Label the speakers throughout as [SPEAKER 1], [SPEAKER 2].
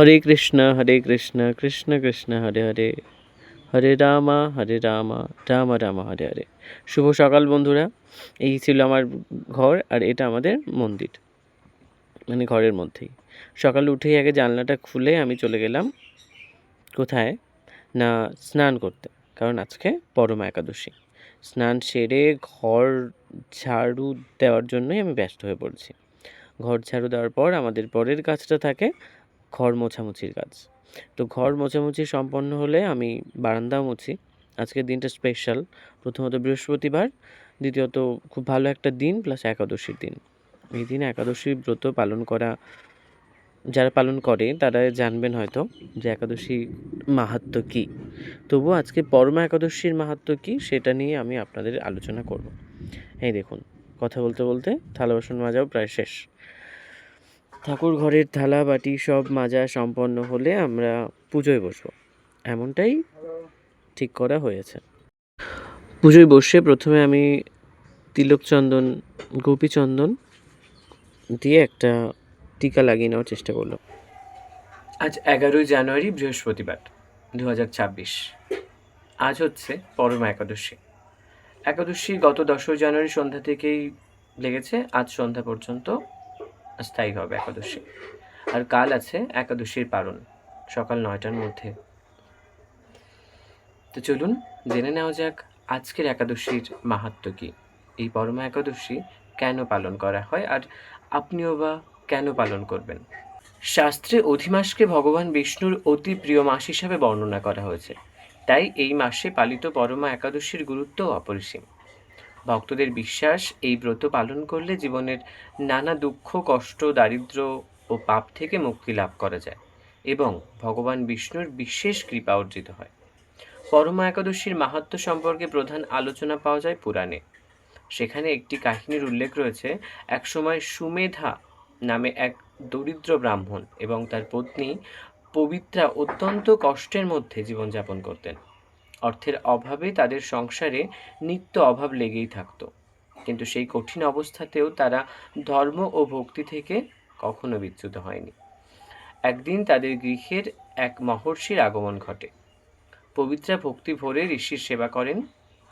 [SPEAKER 1] হরে কৃষ্ণ কৃষ্ণ কৃষ্ণ হরে হরে, হরে রামা রাম রাম হরে হরে। শুভ সকাল বন্ধুরা। এই ছিল আমার ঘর, আর এটা আমাদের মন্দির, মানে ঘরের মধ্যেই। সকালে উঠেই আগে জানলাটা খুলে আমি চলে গেলাম কোথায় না, স্নান করতে, কারণ আজকে পরমা একাদশী। স্নান সেরে ঘর ঝাড়ু দেওয়ার জন্যই আমি ব্যস্ত হয়ে পড়েছি। ঘর ঝাড়ু দেওয়ার পর আমাদের পরের কাজটা থাকে ঘর মোছামুছির কাজ। তো ঘর মোছামুছি সম্পন্ন হলে আমি বারান্দা মুছি। আজকের দিনটা স্পেশাল। প্রথমত বৃহস্পতিবার, দ্বিতীয়ত খুব ভালো একটা দিন, প্লাস একাদশীর দিন। এই দিনে একাদশী ব্রত পালন করা, যারা পালন করে তারা জানবেন হয়তো যে একাদশী মাহাত্ম্য কী। তবুও আজকে পরমা একাদশীর মাহাত্ম্য কী সেটা নিয়ে আমি আপনাদের আলোচনা করব। এই দেখুন, কথা বলতে বলতে থালা বাসন মাজাও প্রায় শেষ। ঠাকুর ঘরের থালা বাটি সব মাজা সম্পন্ন হলে আমরা পুজোয় বসবো, এমনটাই ঠিক করা হয়েছে। পুজোয় বসে প্রথমে আমি তিলক চন্দন, গোপীচন্দন দিয়ে একটা টিকা লাগিয়ে নেওয়ার চেষ্টা করলাম। আজ 11ই জানুয়ারি, বৃহস্পতিবার 2026। আজ হচ্ছে পরমা একাদশী। একাদশী গত 10ই জানুয়ারি সন্ধ্যা থেকেই লেগেছে, আজ সন্ধ্যা পর্যন্ত স্থায়ী হবে একাদশী। আর কাল আছে একাদশীর পারণ, সকাল 9টার মধ্যে। তো চলুন জেনে নেওয়া যাক আজকের একাদশীর মাহাত্ম্য কী, এই পরমা একাদশী কেন পালন করা হয়, আর আপনিও বা কেন পালন করবেন। শাস্ত্রে অধিমাসকে ভগবান বিষ্ণুর অতি প্রিয় মাস হিসাবে বর্ণনা করা হয়েছে, তাই এই মাসে পালিত পরমা একাদশীর গুরুত্ব অপরিসীম। ভক্তদের বিশ্বাস, এই ব্রত পালন করলে জীবনের নানা দুঃখ, কষ্ট, দারিদ্র্য ও পাপ থেকে মুক্তি লাভ করা যায় এবং ভগবান বিষ্ণুর বিশেষ কৃপা অর্জিত হয়। পরমা একাদশীর মাহাত্ম্য সম্পর্কে প্রধান আলোচনা পাওয়া যায় পুরাণে। সেখানে একটি কাহিনীর উল্লেখ রয়েছে। একসময় সুমেধা নামে এক দরিদ্র ব্রাহ্মণ এবং তার পত্নী পবিত্রা অত্যন্ত কষ্টের মধ্যে জীবনযাপন করতেন। অর্থের অভাবে তাদের সংসারে নিত্য অভাব লেগেই থাকত, কিন্তু সেই কঠিন অবস্থাতেও তারা ধর্ম ও ভক্তি থেকে কখনো বিচ্যুত হয়নি। একদিন তাদের গৃহের এক মহর্ষির আগমন ঘটে। পবিত্রা ভক্তি ভরে ঋষির সেবা করেন।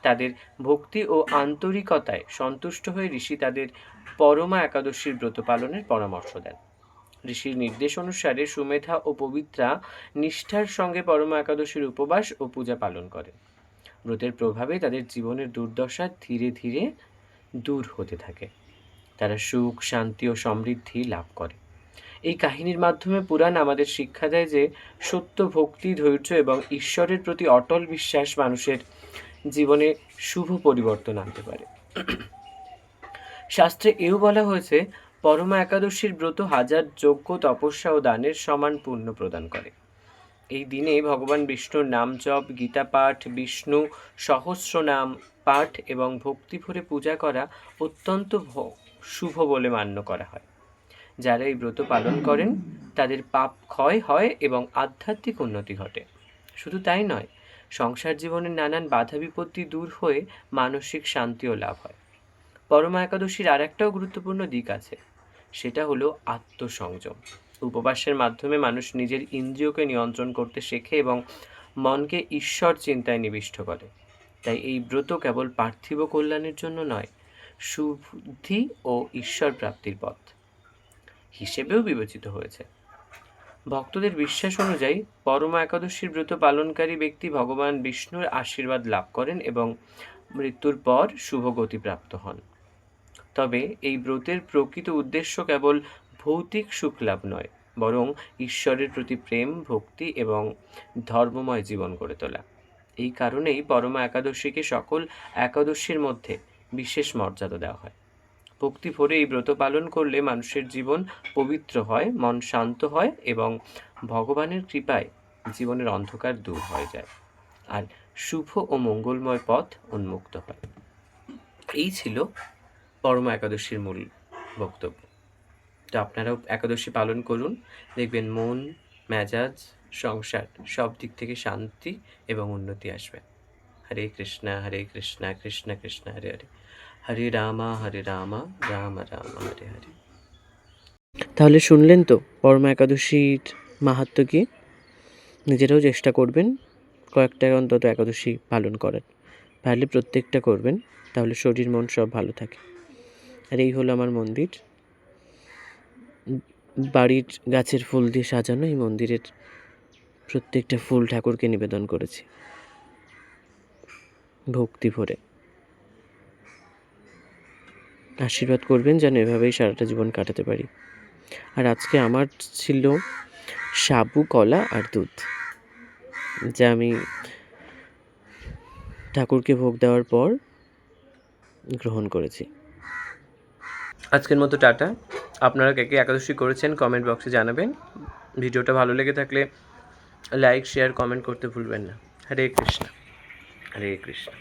[SPEAKER 1] তাদের ভক্তি ও আন্তরিকতায় সন্তুষ্ট হয়ে ঋষি তাদের পরমা একাদশীর ব্রত পালনের পরামর্শ দেন। ঋষির নির্দেশ অনুসারে সুমেধা ও পবিত্রা নিষ্ঠার সঙ্গে পরমা একাদশীর উপবাস ও পূজা পালন করেন। ব্রতের প্রভাবে তাদের জীবনের দুর্দশা ধীরে ধীরে দূর হতে থাকে। তারা সুখ, শান্তি ও সমৃদ্ধি লাভ করে। এই কাহিনীর মাধ্যমে পুরাণ আমাদের শিক্ষা দেয় যে সত্য, ভক্তি, ধৈর্য এবং ঈশ্বরের প্রতি অটল বিশ্বাস মানুষের জীবনে শুভ পরিবর্তন আনতে পারে। শাস্ত্রে এও বলা হয়েছে, পরমা একাদশীর ব্রত হাজার যজ্ঞ, তপস্যা ও দানের সমান পুণ্য প্রদান করে। এই দিনে ভগবান বিষ্ণুর নাম জপ, গীতা পাঠ, বিষ্ণু সহস্রনাম পাঠ এবং ভক্তি ভরে পূজা করা অত্যন্ত শুভ বলে মান্য করা হয়। যারা এই ব্রত পালন করেন তাদের পাপ ক্ষয় হয় এবং আধ্যাত্মিক উন্নতি ঘটে। শুধু তাই নয়, সংসার জীবনের নানান বাধা বিপত্তি দূর হয়ে মানসিক শান্তিও লাভ হয়। পরমা একাদশীর আর একটাও গুরুত্বপূর্ণ দিক আছে, সেটা হলো আত্মসংযম। উপবাসের মাধ্যমে মানুষ নিজের ইন্দ্রিয়কে নিয়ন্ত্রণ করতে শেখে এবং মনকে ঈশ্বর চিন্তায় নিবিষ্ট করে। তাই এই ব্রত কেবল পার্থিব কল্যাণের জন্য নয়, শুদ্ধি ও ঈশ্বর প্রাপ্তির পথ হিসেবেও বিবেচিত হয়েছে। ভক্তদের বিশ্বাস অনুযায়ী পরমা একাদশীর ব্রত পালনকারী ব্যক্তি ভগবান বিষ্ণুর আশীর্বাদ লাভ করেন এবং মৃত্যুর পর শুভ গতি প্রাপ্ত হন। তবে এই ব্রতের প্রকৃত উদ্দেশ্য কেবল ভৌতিক সুখ লাভ নয়, বরং ঈশ্বরের প্রতি প্রেম, ভক্তি এবং ধর্মময় জীবন গড়ে তোলা। এই কারণেই পরমা একাদশীকে সকল একাদশীর মধ্যে বিশেষ মর্যাদা দেওয়া হয়। ভক্তি ভরে এই ব্রত পালন করলে মানুষের জীবন পবিত্র হয়, মন শান্ত হয় এবং ভগবানের কৃপায় জীবনের অন্ধকার দূর হয়ে যায়, আর শুভ ও মঙ্গলময় পথ উন্মুক্ত হয়। এই ছিল পরমা একাদশীর মূল বক্তব্য। তো আপনারাও একাদশী পালন করুন, দেখবেন মন, মেজাজ, সংসার সব দিক থেকে শান্তি এবং উন্নতি আসবে। হরে কৃষ্ণ কৃষ্ণ কৃষ্ণ হরে হরে, হরে রাম রাম রাম হরে হরে। তাহলে শুনলেন তো পরমা একাদশীর মাহাত্ম্য কি নিজেরাও চেষ্টা করবেন কয়েকটা অন্তত একাদশী পালন করার, পারলে প্রত্যেকটা করবেন, তাহলে শরীর মন সব ভালো থাকে। আর এই হলো আমার মন্দির, বাড়ির গাছের ফুল দিয়ে সাজানো। এই মন্দিরের প্রত্যেকটা ফুল ঠাকুরকে নিবেদন করেছি ভক্তি ভরে। আশীর্বাদ করবেন যেন এভাবেই সারাটা জীবন কাটাতে পারি। আর আজকে আমার ছিল সাবু, কলা আর দুধ, যা আমি ঠাকুরকে ভোগ দেওয়ার পর গ্রহণ করেছি। আজকের মতো টাটা। আপনারা কে কে একাদশী করেছেন কমেন্ট বক্সে জানাবেন। ভিডিওটা ভালো লেগে থাকলে লাইক, শেয়ার, কমেন্ট করতে ভুলবেন না। হরে কৃষ্ণ, হরে কৃষ্ণ।